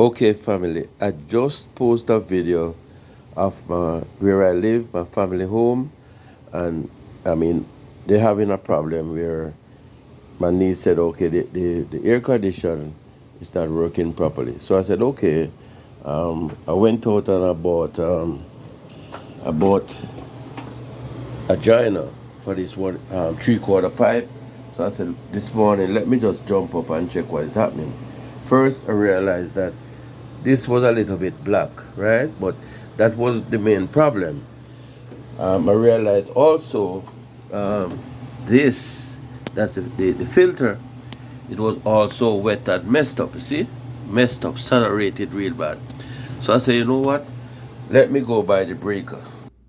Okay, family, I just posted a video of where I live, my family home, and I mean, they're having a problem where my niece said, okay, the air condition is not working properly. So I said, okay. I went out and I bought a joiner for this one 3/4 pipe. So I said, this morning, let me just jump up and check what is happening. First, I realized that this was a little bit black, right? But that was the main problem. I realized also um, this, that's the filter, it was also wet and messed up, you see? Messed up, saturated real bad. So I said, you know what? Let me go buy the breaker.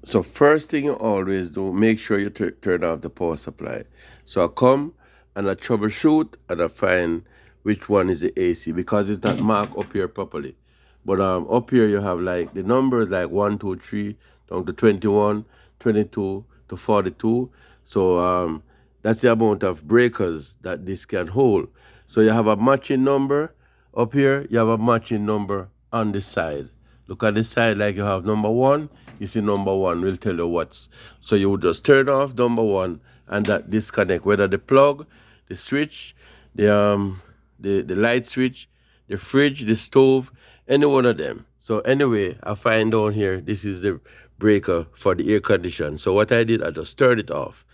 So first thing you always do, make sure you turn off the power supply. So I come and I troubleshoot and I find which one is the AC because it's not marked up here properly. But up here you have like the numbers like 1, 2, 3 down to 21, 22 to 42. So that's the amount of breakers that this can hold. So you have a matching number up here, you have a matching number on the side. Look at the side like you have number one, you see number one will tell you what's. So you would just turn off number one and that disconnect, whether the plug, the switch, the light switch, the fridge, the stove, any one of them. So anyway, I find down here this is the breaker for the air condition. So what I did, I just turned it off.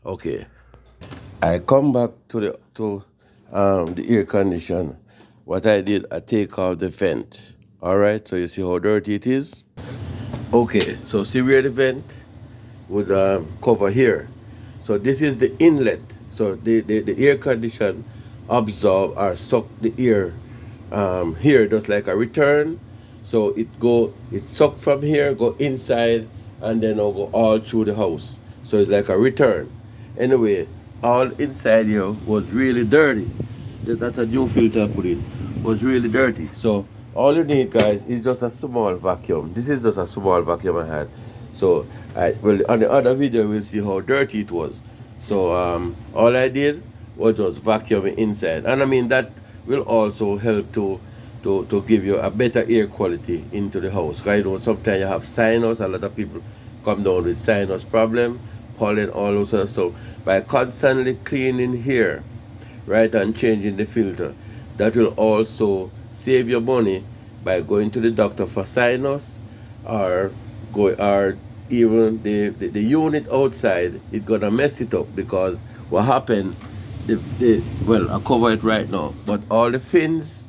Okay. I come back to the air condition. What I did, I take off the vent. All right, so you see how dirty it is. Okay, so see where the vent would cover here. So this is the inlet. So the air condition absorb or suck the air here, just like a return. So it suck from here, go inside, and then it'll go all through the house. So it's like a return. Anyway, all inside here was really dirty. That's a new filter I put in. Was really dirty. So all you need, guys, is just a small vacuum. This is just a small vacuum I had. So well, on the other video we'll see how dirty it was. So all I did was just vacuum it inside, and I mean that will also help to give you a better air quality into the house. Because you know sometimes you have sinus. A lot of people come down with sinus problem, pollen, all those stuff. So by constantly cleaning here, right, and changing the filter, that will also save your money by going to the doctor for sinus, or go or even the unit outside it's gonna mess it up because what happened, well, I cover it right now, but all the fins,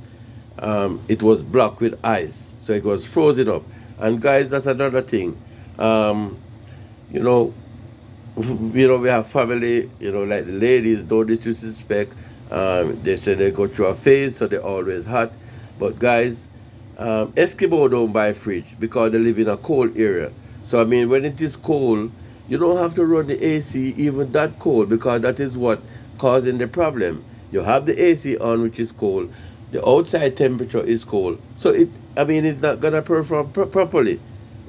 it was blocked with ice, so it was frozen up. And guys, that's another thing. um, you know we have family, like the ladies, don't disrespect. They say they go through a phase, so they're always hot. But guys, Eskimo don't buy fridge because they live in a cold area. So I mean, when it is cold, you don't have to run the AC even that cold because that is what causing the problem. You have the AC on, which is cold. The outside temperature is cold, so I mean, it's not gonna perform properly.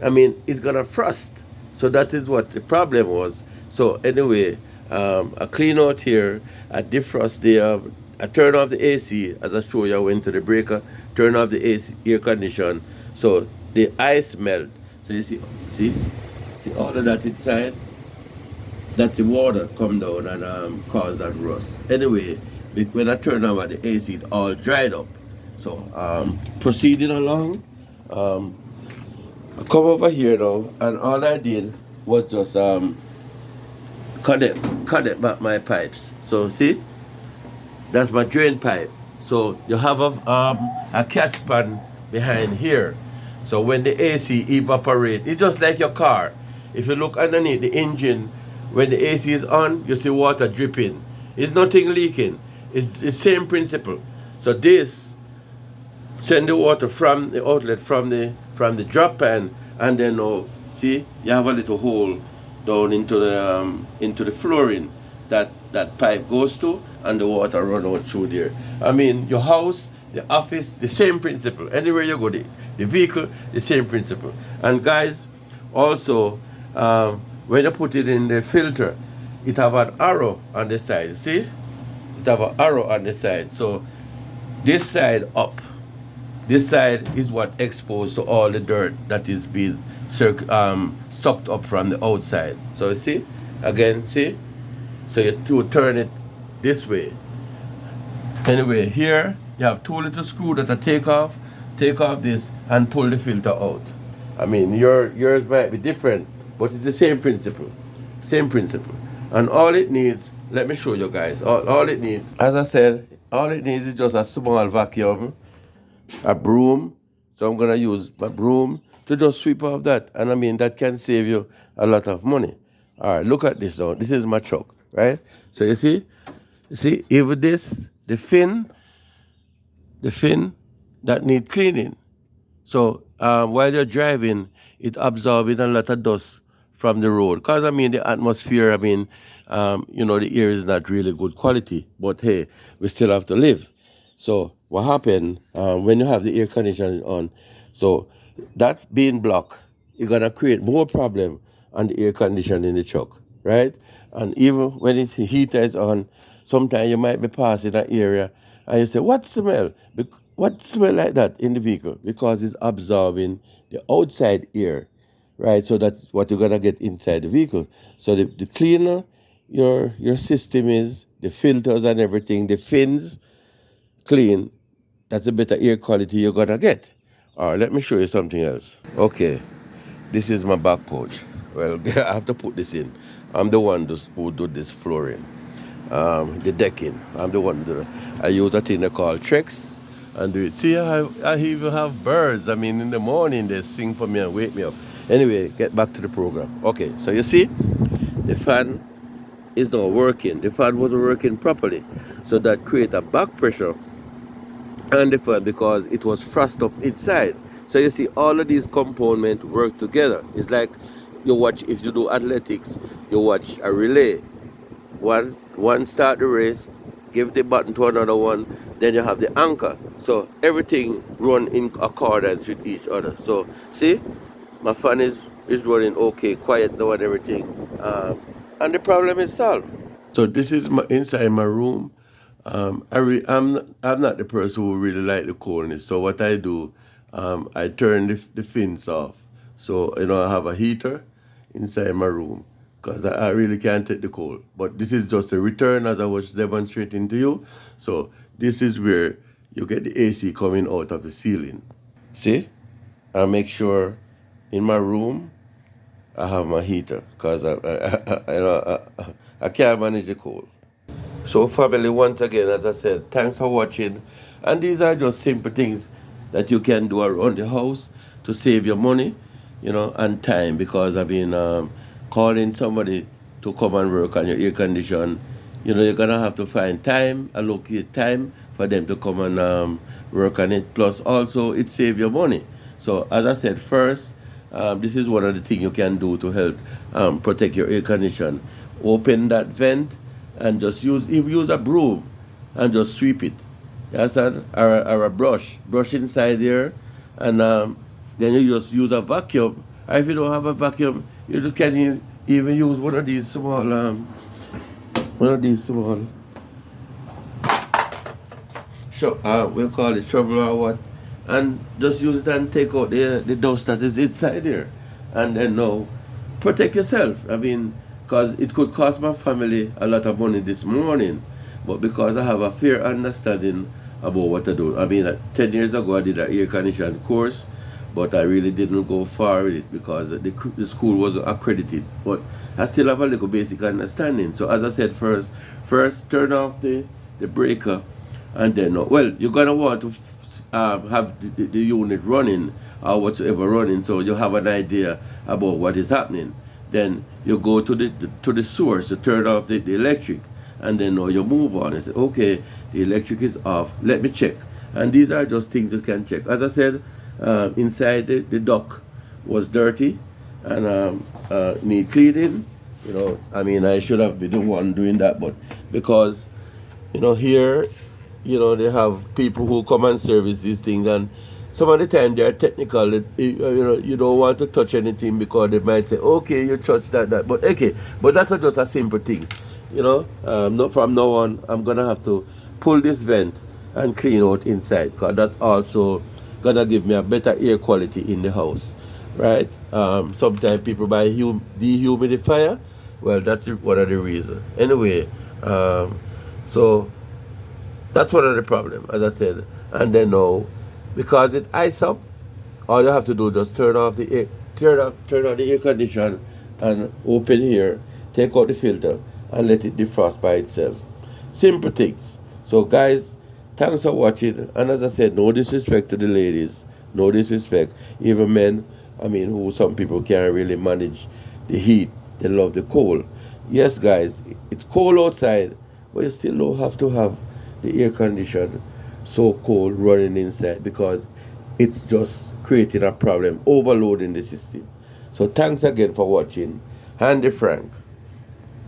I mean, it's gonna frost. So that is what the problem was. So anyway, I clean out here, I defrost I turn off the AC as I show you. I went to the breaker, turn off the AC air condition, so the ice melt. So you see all of that inside. That the water come down and cause that rust. Anyway, when I turn on the AC, it all dried up. So proceeding along, um, I come over here now, and all I did was just connect back my pipes. So see, that's my drain pipe. So you have a catch pan behind here. So when the AC evaporate, it's just like your car. If you look underneath the engine, when the AC is on, you see water dripping. It's nothing leaking. It's the same principle. So this send the water from the outlet, from the drop pan, and then see, you have a little hole down into the flooring that pipe goes to, and the water run out through there. I mean, your house, the office, the same principle. Anywhere you go, the vehicle, the same principle. And guys, also, when you put it in the filter, it have an arrow on the side. See, it have an arrow on the side. So this side up, This side is what exposed to all the dirt that is being sucked up from the outside. So you see, again, see? So you turn it this way. Anyway, here you have two little screws that I take off this and pull the filter out. I mean, yours might be different, but it's the same principle. Same principle. And all it needs, let me show you guys, all it needs, as I said, all it needs is just a small vacuum, a broom. So I'm going to use my broom to just sweep off that. And I mean, that can save you a lot of money. All right, look at this now. This is my truck, right? So you see, even this, the fin that need cleaning. So while you're driving, it absorbing a lot of dust from the road. Because I mean, the atmosphere, I mean, the air is not really good quality. But hey, we still have to live. So what happened when you have the air conditioning on? So that being blocked, you're gonna create more problem on the air conditioning in the truck, right? And even when the heater is on, sometimes you might be passing that area and you say, what smell? What smell like that in the vehicle? Because it's absorbing the outside air, right? So that's what you're gonna get inside the vehicle. So the cleaner your system is, the filters and everything, the fins clean, that's a better air quality you're gonna get. All right, let me show you something else. Okay, this is my back pouch. Well, I have to put this in. I'm the one who do this flooring, the decking. I'm the one who do it. I use a thing they call Trex and do it. See, I even have birds. I mean, in the morning they sing for me and wake me up. Anyway, get back to the program. Okay, so you see, the fan is not working. The fan wasn't working properly. So that create a back pressure on the fan because it was thrust up inside. So you see all of these components work together. It's like you watch, if you do athletics, you watch a relay. One start the race, give the button to another one, then you have the anchor. So everything run in accordance with each other. So see, my fan is running okay, quiet now and everything. And the problem is solved. So this is inside my room. I'm not the person who really like the coldness. So what I do, I turn the fins off. So I have a heater inside my room because I really can't take the cold. But this is just a return as I was demonstrating to you. So this is where you get the AC coming out of the ceiling. See, I make sure in my room I have my heater because I can't manage the cold. So family, once again, as I said, thanks for watching. And these are just simple things that you can do around the house to save your money, and time. Because I've been calling somebody to come and work on your air condition. You're going to have to find time, allocate time for them to come and work on it. Plus also, it saves your money. So as I said, first, this is one of the things you can do to help protect your air condition. Open that vent and just use a broom and just sweep it. Yes, or a brush inside there, and then you just use a vacuum. Or if you don't have a vacuum, you just can even use one of these small we'll call it shovel or what, and just use it and take out the dust that is inside there, and then now protect yourself. I mean, because it could cost my family a lot of money this morning, but because I have a fair understanding about what to do. I mean, 10 years ago I did an air conditioning course, but I really didn't go far with it because the school wasn't accredited. But I still have a little basic understanding. So as I said, first turn off the breaker, and then, well, you're going to want to have the unit running or whatsoever running, so you have an idea about what is happening. Then you go to the source to turn off the electric, and then you move on and say, okay, the electric is off, let me check. And these are just things you can check. As I said, inside the duct was dirty and need cleaning. I mean, I should have been the one doing that, but because here they have people who come and service these things, and some of the time they are technical. You don't want to touch anything because they might say, okay, you touch that. But okay, but that's just a simple things. Not from now on, I'm gonna have to pull this vent and clean out inside, because that's also gonna give me a better air quality in the house, right? Sometimes people buy dehumidifier. Well, that's one of the reasons. Anyway, so that's one of the problem, as I said. And then now, because it ice up, all you have to do is just turn on the air condition and open here, take out the filter and let it defrost by itself. Simple things. So guys, thanks for watching. And as I said, no disrespect to the ladies, no disrespect. Even men, I mean, who some people can't really manage the heat. They love the cold. Yes, guys, it's cold outside, but you still don't have to have the air condition so cold running inside because it's just creating a problem, overloading the system. So thanks again for watching. Handy Frank.